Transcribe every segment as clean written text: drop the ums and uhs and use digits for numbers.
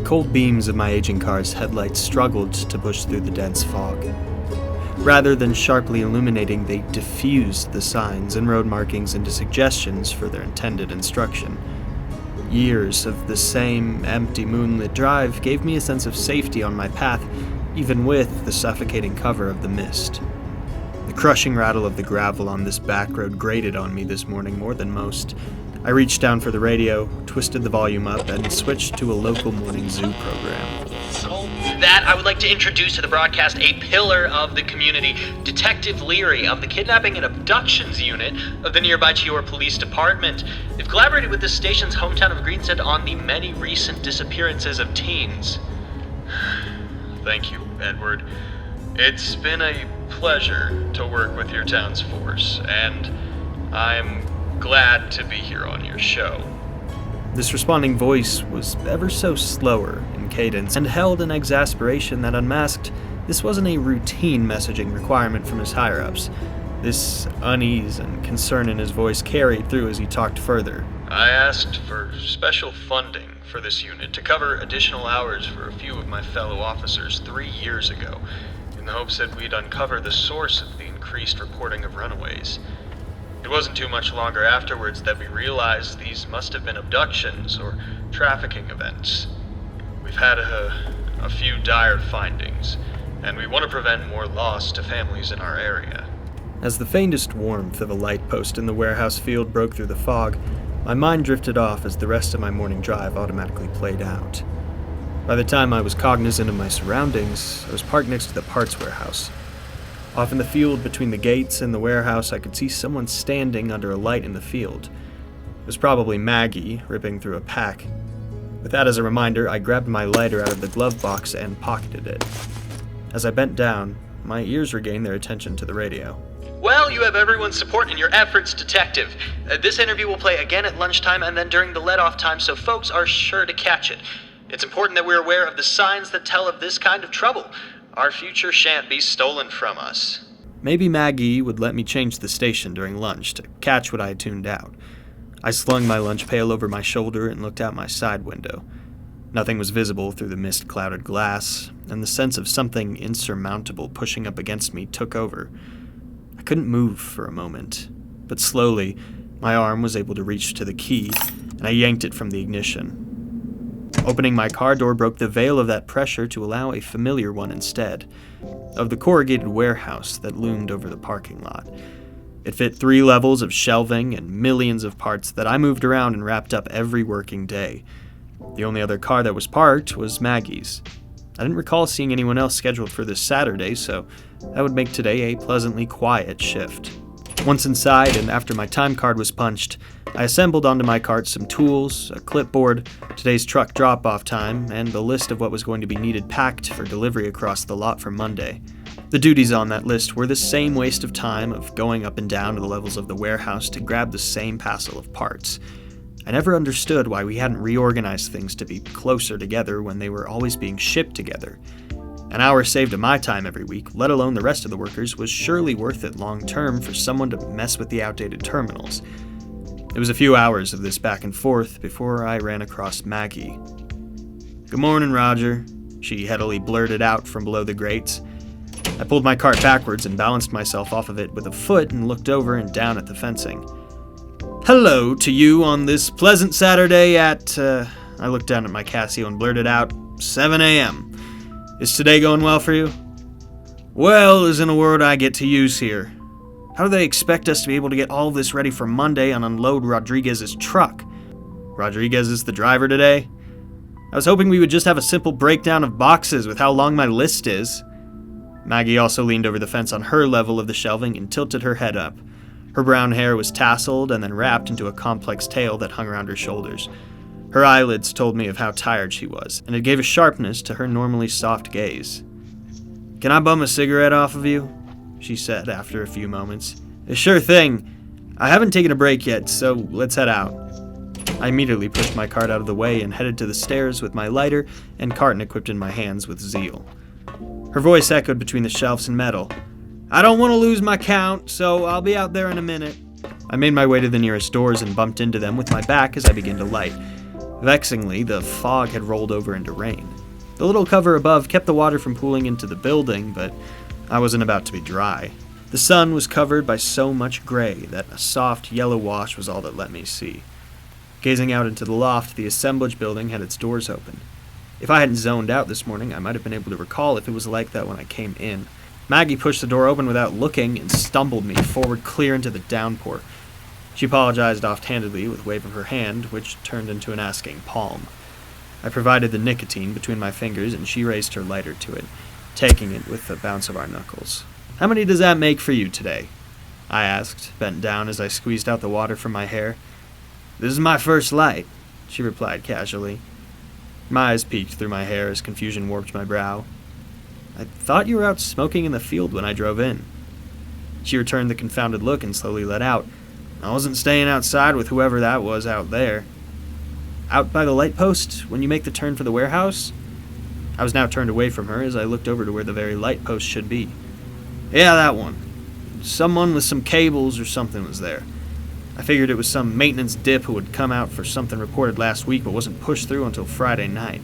cold beams of my aging car's headlights struggled to push through the dense fog. Rather than sharply illuminating, they diffused the signs and road markings into suggestions for their intended instruction. Years of the same empty moonlit drive gave me a sense of safety on my path, even with the suffocating cover of the mist. The crushing rattle of the gravel on this back road grated on me this morning more than most. I reached down for the radio, twisted the volume up, and switched to a local morning zoo program. So that I would like to introduce to the broadcast a pillar of the community, Detective Leary of the Kidnapping and Abductions Unit of the nearby Chior Police Department. They've collaborated with the station's hometown of Greenstead on the many recent disappearances of teens. Thank you, Edward. It's been a pleasure to work with your town's force, and I'm glad to be here on your show. This responding voice was ever so slower in cadence and held an exasperation that unmasked this wasn't a routine messaging requirement from his higher-ups. This unease and concern in his voice carried through as he talked further. I asked for special funding for this unit to cover additional hours for a few of my fellow officers 3 years ago, in the hopes that we'd uncover the source of the increased reporting of runaways. It wasn't too much longer afterwards that we realized these must have been abductions or trafficking events. We've had a few dire findings, and we want to prevent more loss to families in our area. As the faintest warmth of a light post in the warehouse field broke through the fog, my mind drifted off as the rest of my morning drive automatically played out. By the time I was cognizant of my surroundings, I was parked next to the parts warehouse. Off in the field between the gates and the warehouse, I could see someone standing under a light in the field. It was probably Maggie, ripping through a pack. With that as a reminder, I grabbed my lighter out of the glove box and pocketed it. As I bent down, my ears regained their attention to the radio. Well, you have everyone's support in your efforts, Detective. This interview will play again at lunchtime and then during the let-off time, so folks are sure to catch it. It's important that we're aware of the signs that tell of this kind of trouble. Our future shan't be stolen from us. Maybe Maggie would let me change the station during lunch to catch what I had tuned out. I slung my lunch pail over my shoulder and looked out my side window. Nothing was visible through the mist-clouded glass, and the sense of something insurmountable pushing up against me took over. I couldn't move for a moment, but slowly, my arm was able to reach to the key, and I yanked it from the ignition. Opening my car door broke the veil of that pressure to allow a familiar one instead, of the corrugated warehouse that loomed over the parking lot. It fit 3 levels of shelving and millions of parts that I moved around and wrapped up every working day. The only other car that was parked was Maggie's. I didn't recall seeing anyone else scheduled for this Saturday, so that would make today a pleasantly quiet shift. Once inside, and after my time card was punched, I assembled onto my cart some tools, a clipboard, today's truck drop-off time, and a list of what was going to be needed packed for delivery across the lot for Monday. The duties on that list were the same waste of time of going up and down to the levels of the warehouse to grab the same passel of parts. I never understood why we hadn't reorganized things to be closer together when they were always being shipped together. An hour saved of my time every week, let alone the rest of the workers, was surely worth it long-term for someone to mess with the outdated terminals. It was a few hours of this back and forth before I ran across Maggie. "Good morning, Roger," she headily blurted out from below the grates. I pulled my cart backwards and balanced myself off of it with a foot and looked over and down at the fencing. "Hello to you on this pleasant Saturday at, I looked down at my Casio and blurted out, 7 a.m. Is today going well for you?" "Well isn't a word I get to use here. How do they expect us to be able to get all of this ready for Monday and unload Rodriguez's truck? Rodriguez is the driver today? I was hoping we would just have a simple breakdown of boxes with how long my list is." Maggie also leaned over the fence on her level of the shelving and tilted her head up. Her brown hair was tasseled and then wrapped into a complex tail that hung around her shoulders. Her eyelids told me of how tired she was, and it gave a sharpness to her normally soft gaze. "Can I bum a cigarette off of you?" she said after a few moments. "Sure thing. I haven't taken a break yet, so let's head out." I immediately pushed my cart out of the way and headed to the stairs with my lighter and carton equipped in my hands with zeal. Her voice echoed between the shelves and metal. "I don't want to lose my count, so I'll be out there in a minute." I made my way to the nearest doors and bumped into them with my back as I began to light. Vexingly, the fog had rolled over into rain. The little cover above kept the water from pooling into the building, but I wasn't about to be dry. The sun was covered by so much gray that a soft yellow wash was all that let me see. Gazing out into the loft, the assemblage building had its doors open. If I hadn't zoned out this morning, I might have been able to recall if it was like that when I came in. Maggie pushed the door open without looking and stumbled me forward clear into the downpour. She apologized offhandedly with a wave of her hand, which turned into an asking palm. I provided the nicotine between my fingers, and she raised her lighter to it, taking it with a bounce of our knuckles. "How many does that make for you today?" I asked, bent down as I squeezed out the water from my hair. "This is my first light," she replied casually. My eyes peeked through my hair as confusion warped my brow. "I thought you were out smoking in the field when I drove in." She returned the confounded look and slowly let out. "I wasn't staying outside with whoever that was out there." "Out by the light post, when you make the turn for the warehouse?" I was now turned away from her as I looked over to where the very light post should be. "Yeah, that one. Someone with some cables or something was there. I figured it was some maintenance dip who had come out for something reported last week but wasn't pushed through until Friday night."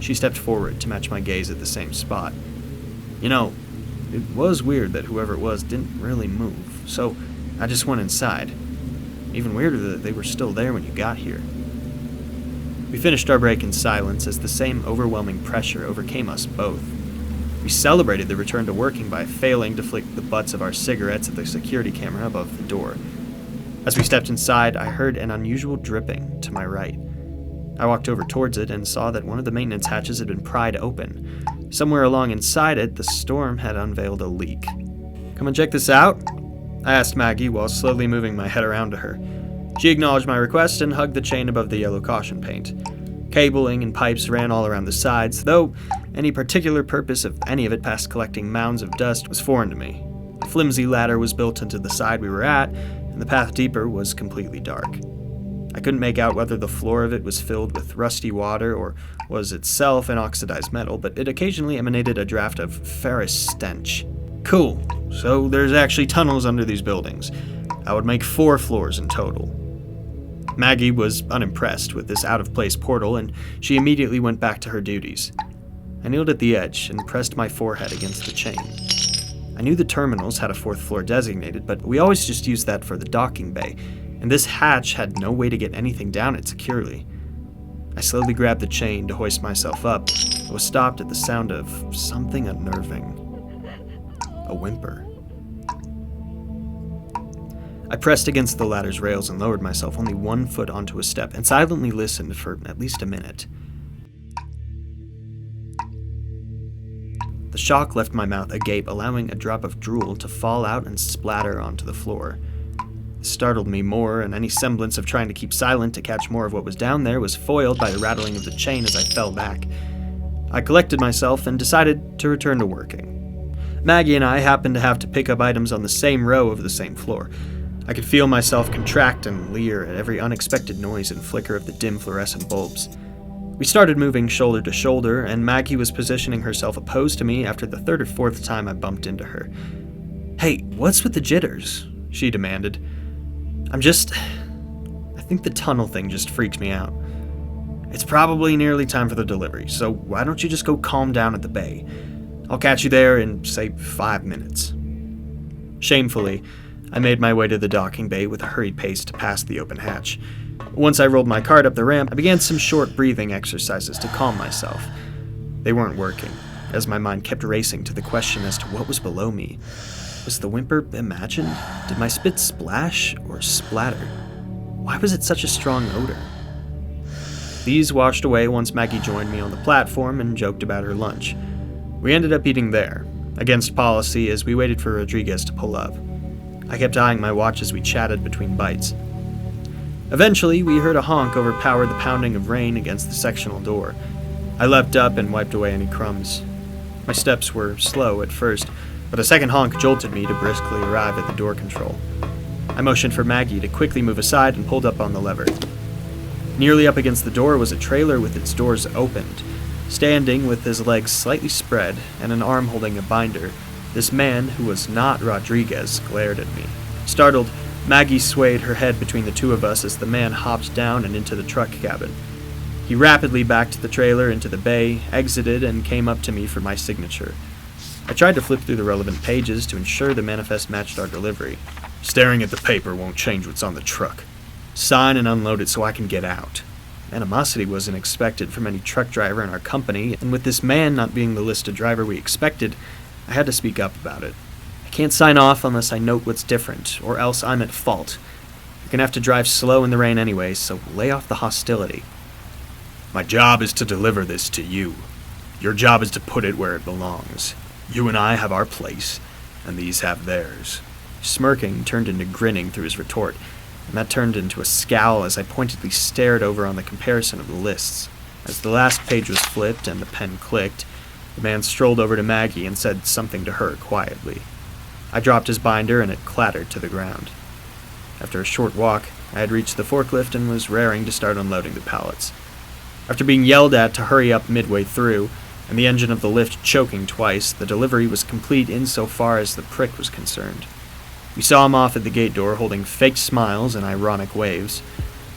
She stepped forward to match my gaze at the same spot. "You know, it was weird that whoever it was didn't really move, so I just went inside. Even weirder that they were still there when you got here." We finished our break in silence as the same overwhelming pressure overcame us both. We celebrated the return to working by failing to flick the butts of our cigarettes at the security camera above the door. As we stepped inside, I heard an unusual dripping to my right. I walked over towards it and saw that one of the maintenance hatches had been pried open. Somewhere along inside it, the storm had unveiled a leak. "Come and check this out?" I asked Maggie while slowly moving my head around to her. She acknowledged my request and hugged the chain above the yellow caution paint. Cabling and pipes ran all around the sides, though any particular purpose of any of it past collecting mounds of dust was foreign to me. A flimsy ladder was built into the side we were at, and the path deeper was completely dark. I couldn't make out whether the floor of it was filled with rusty water or was itself an oxidized metal, but it occasionally emanated a draft of ferrous stench. "Cool. So there's actually tunnels under these buildings. I would make 4 floors in total." Maggie was unimpressed with this out-of-place portal, and she immediately went back to her duties. I kneeled at the edge and pressed my forehead against the chain. I knew the terminals had a 4th floor designated, but we always just used that for the docking bay, and this hatch had no way to get anything down it securely. I slowly grabbed the chain to hoist myself up, but was stopped at the sound of something unnerving. A whimper. I pressed against the ladder's rails and lowered myself only 1 foot onto a step and silently listened for at least a minute. The shock left my mouth agape, allowing a drop of drool to fall out and splatter onto the floor. It startled me more, and any semblance of trying to keep silent to catch more of what was down there was foiled by the rattling of the chain as I fell back. I collected myself and decided to return to working. Maggie and I happened to have to pick up items on the same row of the same floor. I could feel myself contract and leer at every unexpected noise and flicker of the dim fluorescent bulbs. We started moving shoulder to shoulder, and Maggie was positioning herself opposed to me after the 3rd or 4th time I bumped into her. "Hey, what's with the jitters?" she demanded. I think the tunnel thing just freaked me out. "It's probably nearly time for the delivery, so why don't you just go calm down at the bay? I'll catch you there in, say, 5 minutes. Shamefully, I made my way to the docking bay with a hurried pace to pass the open hatch. Once I rolled my cart up the ramp, I began some short breathing exercises to calm myself. They weren't working, as my mind kept racing to the question as to what was below me. Was the whimper imagined? Did my spit splash or splatter? Why was it such a strong odor? These washed away once Maggie joined me on the platform and joked about her lunch. We ended up eating there, against policy as we waited for Rodriguez to pull up. I kept eyeing my watch as we chatted between bites. Eventually, we heard a honk overpower the pounding of rain against the sectional door. I leapt up and wiped away any crumbs. My steps were slow at first, but a second honk jolted me to briskly arrive at the door control. I motioned for Maggie to quickly move aside and pulled up on the lever. Nearly up against the door was a trailer with its doors opened. Standing with his legs slightly spread and an arm holding a binder, this man, who was not Rodriguez, glared at me. Startled, Maggie swayed her head between the two of us as the man hopped down and into the truck cabin. He rapidly backed the trailer into the bay, exited, and came up to me for my signature. I tried to flip through the relevant pages to ensure the manifest matched our delivery. Staring at the paper won't change what's on the truck. Sign and unload it so I can get out. Animosity wasn't expected from any truck driver in our company, and with this man not being the listed driver we expected, I had to speak up about it. I can't sign off unless I note what's different, or else I'm at fault. You're gonna have to drive slow in the rain anyway, so lay off the hostility. My job is to deliver this to you. Your job is to put it where it belongs. You and I have our place, and these have theirs. Smirking turned into grinning through his retort, and that turned into a scowl as I pointedly stared over on the comparison of the lists. As the last page was flipped and the pen clicked, the man strolled over to Maggie and said something to her quietly. I dropped his binder and it clattered to the ground. After a short walk, I had reached the forklift and was raring to start unloading the pallets. After being yelled at to hurry up midway through, and the engine of the lift choking twice, the delivery was complete insofar as the prick was concerned. We saw him off at the gate door holding fake smiles and ironic waves.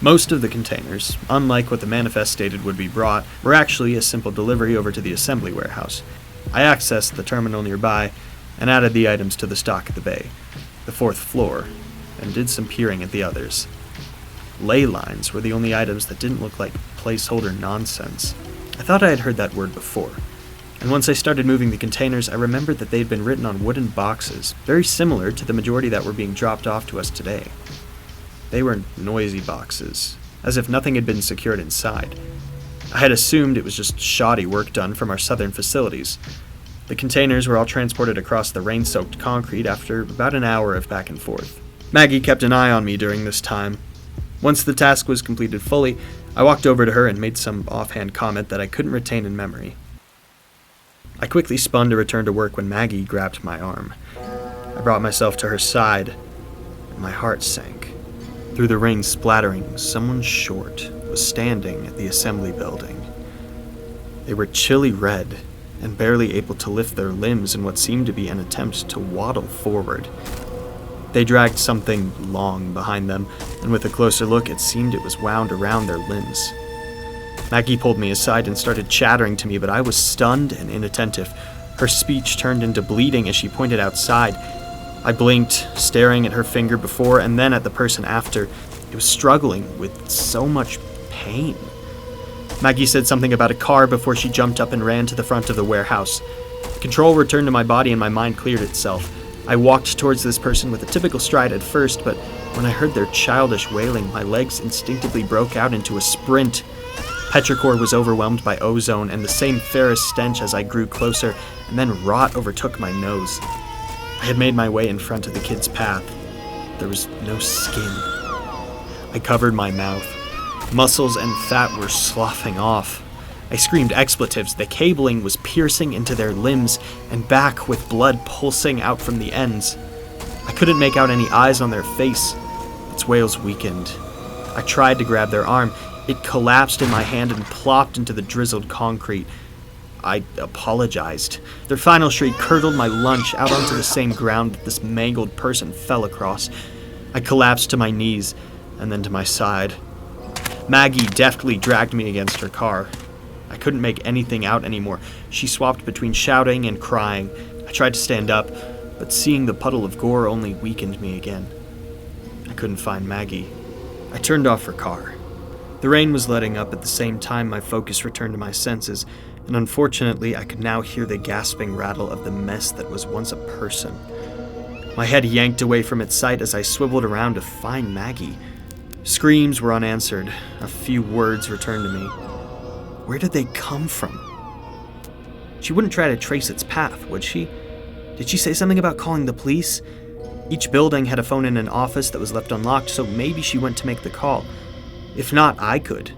Most of the containers, unlike what the manifest stated would be brought, were actually a simple delivery over to the assembly warehouse. I accessed the terminal nearby and added the items to the stock at the bay, the 4th floor, and did some peering at the others. Leylines were the only items that didn't look like placeholder nonsense. I thought I had heard that word before, and once I started moving the containers, I remembered that they had been written on wooden boxes, very similar to the majority that were being dropped off to us today. They were noisy boxes, as if nothing had been secured inside. I had assumed it was just shoddy work done from our southern facilities. The containers were all transported across the rain-soaked concrete after about an hour of back and forth. Maggie kept an eye on me during this time. Once the task was completed fully, I walked over to her and made some offhand comment that I couldn't retain in memory. I quickly spun to return to work when Maggie grabbed my arm. I brought myself to her side, and my heart sank. Through the rain splattering, someone short was standing at the assembly building. They were chilly red and barely able to lift their limbs in what seemed to be an attempt to waddle forward. They dragged something long behind them, and with a closer look, it seemed it was wound around their limbs. Maggie pulled me aside and started chattering to me, but I was stunned and inattentive. Her speech turned into bleating as she pointed outside. I blinked, staring at her finger before and then at the person after. It was struggling with so much pain. Maggie said something about a car before she jumped up and ran to the front of the warehouse. Control returned to my body and my mind cleared itself. I walked towards this person with a typical stride at first, but when I heard their childish wailing, my legs instinctively broke out into a sprint. Petrichor was overwhelmed by ozone and the same ferrous stench as I grew closer, and then rot overtook my nose. I had made my way in front of the kid's path. There was no skin. I covered my mouth. Muscles and fat were sloughing off. I screamed expletives. The cabling was piercing into their limbs and back with blood pulsing out from the ends. I couldn't make out any eyes on their face. Its wails weakened. I tried to grab their arm. It collapsed in my hand and plopped into the drizzled concrete. I apologized. Their final shriek curdled my lunch out onto the same ground that this mangled person fell across. I collapsed to my knees and then to my side. Maggie deftly dragged me against her car. I couldn't make anything out anymore. She swapped between shouting and crying. I tried to stand up, but seeing the puddle of gore only weakened me again. I couldn't find Maggie. I turned off her car. The rain was letting up at the same time my focus returned to my senses, and unfortunately I could now hear the gasping rattle of the mess that was once a person. My head yanked away from its sight as I swiveled around to find Maggie. Screams were unanswered. A few words returned to me. Where did they come from? She wouldn't try to trace its path, would she? Did she say something about calling the police? Each building had a phone in an office that was left unlocked, so maybe she went to make the call. If not, I could.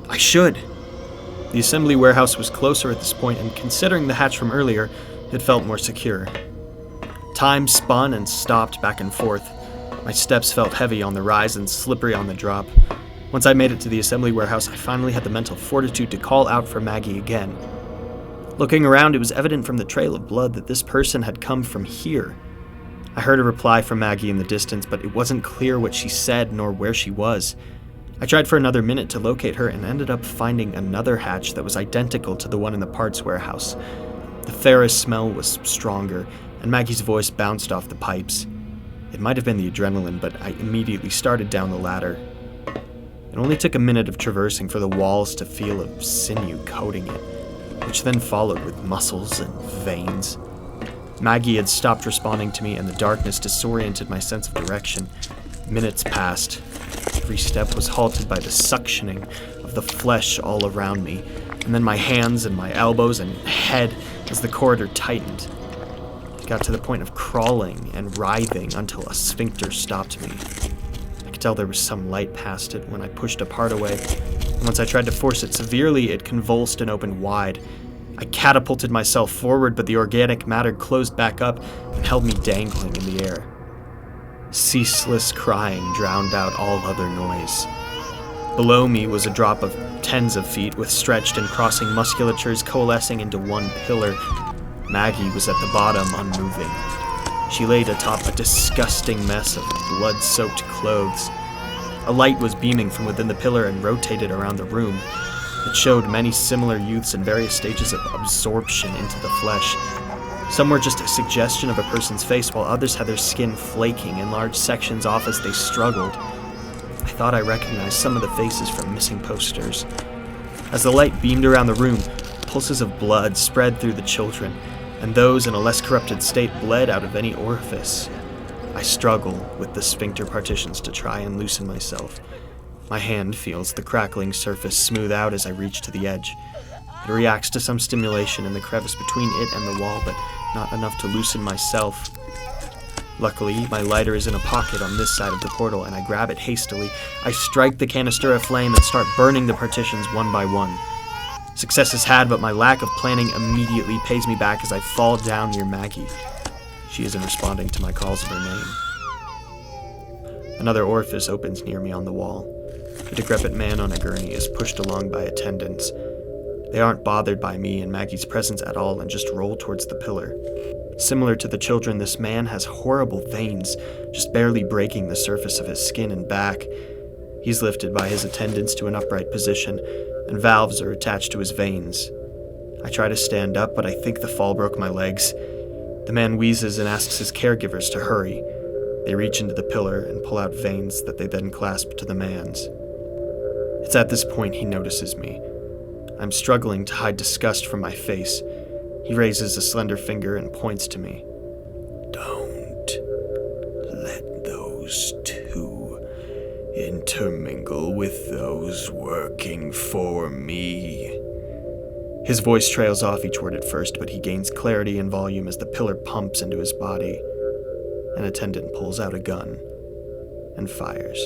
I should. The assembly warehouse was closer at this point, and considering the hatch from earlier, it felt more secure. Time spun and stopped back and forth. My steps felt heavy on the rise and slippery on the drop. Once I made it to the assembly warehouse, I finally had the mental fortitude to call out for Maggie again. Looking around, it was evident from the trail of blood that this person had come from here. I heard a reply from Maggie in the distance, but it wasn't clear what she said nor where she was. I tried for another minute to locate her and ended up finding another hatch that was identical to the one in the parts warehouse. The ferrous smell was stronger, and Maggie's voice bounced off the pipes. It might have been the adrenaline, but I immediately started down the ladder. It only took a minute of traversing for the walls to feel a sinew coating it, which then followed with muscles and veins. Maggie had stopped responding to me, and the darkness disoriented my sense of direction. Minutes passed. Every step was halted by the suctioning of the flesh all around me, and then my hands and my elbows and head as the corridor tightened. It got to the point of crawling and writhing until a sphincter stopped me. I could tell there was some light past it when I pushed a part away, and once I tried to force it severely, it convulsed and opened wide. I catapulted myself forward, but the organic matter closed back up and held me dangling in the air. Ceaseless crying drowned out all other noise. Below me was a drop of tens of feet with stretched and crossing musculatures coalescing into one pillar. Maggie was at the bottom, unmoving. She laid atop a disgusting mess of blood-soaked clothes. A light was beaming from within the pillar and rotated around the room. It showed many similar youths in various stages of absorption into the flesh. Some were just a suggestion of a person's face, while others had their skin flaking in large sections off as they struggled. I thought I recognized some of the faces from missing posters. As the light beamed around the room, pulses of blood spread through the children, and those in a less corrupted state bled out of any orifice. I struggle with the sphincter partitions to try and loosen myself. My hand feels the crackling surface smooth out as I reach to the edge. It reacts to some stimulation in the crevice between it and the wall, but not enough to loosen myself. Luckily, my lighter is in a pocket on this side of the portal, and I grab it hastily. I strike the canister aflame and start burning the partitions one by one. Success is had, but my lack of planning immediately pays me back as I fall down near Maggie. She isn't responding to my calls of her name. Another orifice opens near me on the wall. A decrepit man on a gurney is pushed along by attendants. They aren't bothered by me and Maggie's presence at all and just roll towards the pillar. Similar to the children, this man has horrible veins, just barely breaking the surface of his skin and back. He's lifted by his attendants to an upright position, and valves are attached to his veins. I try to stand up, but I think the fall broke my legs. The man wheezes and asks his caregivers to hurry. They reach into the pillar and pull out veins that they then clasp to the man's. It's at this point he notices me. I'm struggling to hide disgust from my face. He raises a slender finger and points to me. Don't let those two intermingle with those working for me. His voice trails off each word at first, but he gains clarity and volume as the pillar pumps into his body. An attendant pulls out a gun and fires.